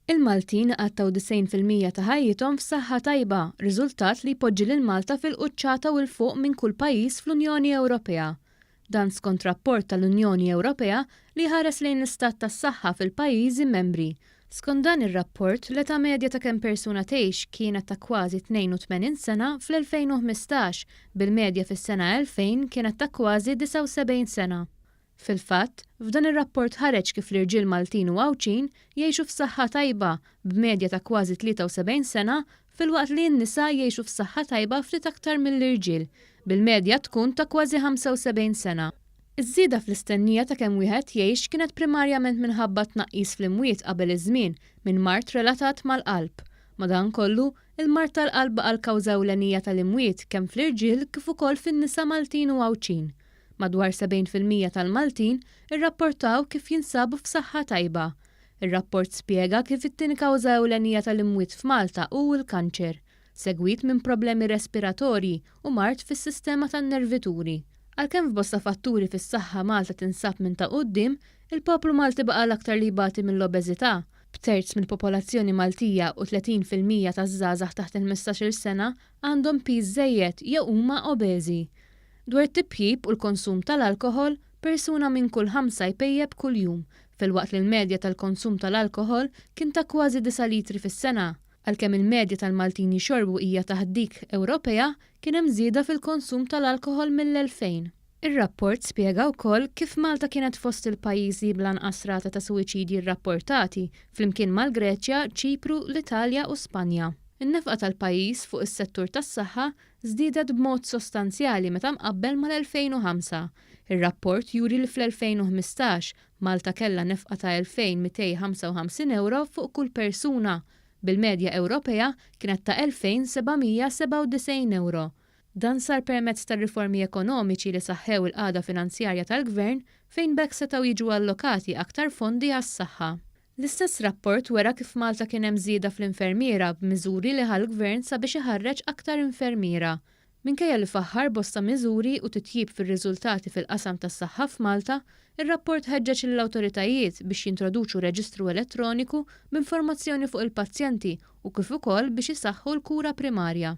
Il-Maltin għattaw 90% ta' ħajjithom f'saħħa tajba, riżultat li jpoġġi lil Malta fil-quċċata u l-fuq minn kull pajjiż fl-Unjoni Ewropea. Dan skont rapport tal-Unjoni Ewropea li ħares lejn l-istat tas-saħħa fil-pajjiżi membri. Skont dan ir-rapport, l-età medja ta' kemm persuna tgħix kienet ta' kważi 82 sena fl-2015, bil-medja fis-sena 2000 kienet ta' kważi 79 sena. Fil-fatt, f'dan ir-rapport ħareġ kif l-irġiel Maltin u Għawċin jgħixu f'saħħa tajba b'medja ta' kważi 73 sena, filwaqt li n-nisa jgħixu f'saħħa tajba ftit aktar mill-irġiel, bil-medja tkun ta' kważi 75 sena. Iż-żieda fl-istennija ta' kemm wieħed jgħix kienet primarjament minħabba tnaqqis fl-imwiet qabel iż-żmien minn mart relatat mal-qalb. Madankollu, il-mart tal-qalb għal kawża ewlenija tal-imwiet kemm fl-irġiel kif ukoll fin-nisa Maltin u Għawċin. Madwar 70% tal-Maltin irrapportaw kif jinsabu f'saħħa tajba. Ir-rapport spjega kif it-tieni kawża ewlenija tal-imwiet f'Malta hu l-kanċer, segwit minn problemi respiratorji u mart fis-sistema tan-nervituri. Għalkemm f'bosta fatturi fis-saħħa Malta tinsab minn ta' quddiem, il-poplu Malti baqa' l-aktar li jbati mill-obeżità. B'terz mill-popolazzjoni Maltija u 30% taż-żgħażagħ taħt il-15-il sena għandhom piż żejjed jew huma obeżi. Dwar it-tipjib u l-konsum tal-alkoħol, persuna minn kull 5 jpejjeb kuljum, filwaqt li l-medja tal-konsum tal-alkoħol kien ta' kważi 9 litri fis-sena. Għalkemm il-medja tal-Maltin jixorbu hija taħt dik Ewropea, kien hemm żieda fil-konsum tal-alkoħol mill-2000. Ir-rapport spjega wkoll kif Malta kienet fost il-pajjiżi bl-anqas rata ta' suwiċidji rrapportati flimkien mal-Greċja, Ċipru, l-Italja u Spanja. In-nefqa tal-pajjiż fuq is-settur tas-saħħa żdiedet b'mod sostanzjali meta mqabbel mal-2005. Ir-rapport juri li fl-2015 Malta kellha nefqa ta' €2,255 fuq kull persuna. Bil-medja Ewropea kienet ta' €2,797. Dan sar permezz tar-riformi ekonomiċi li saħħew il-qagħda finanzjarja tal-Gvern fejn bekk setgħu jiġu allokati aktar fondi għas-saħħa. L-istess rapport wera kif Malta kien hemm żieda fl-infermiera b'miżuri li ħall-Gvern sabiex iħarreġ aktar infermiera. Minkejja li faħħar bosta miżuri u titjib fir-riżultati fil-qasam tas-saħħa f'Malta, ir-rapport ħeġġeġ lill-awtoritajiet biex jintroduċu reġistru elettroniku b'informazzjoni fuq il-pazjenti u kif ukoll biex isaħħu l-kura primarja.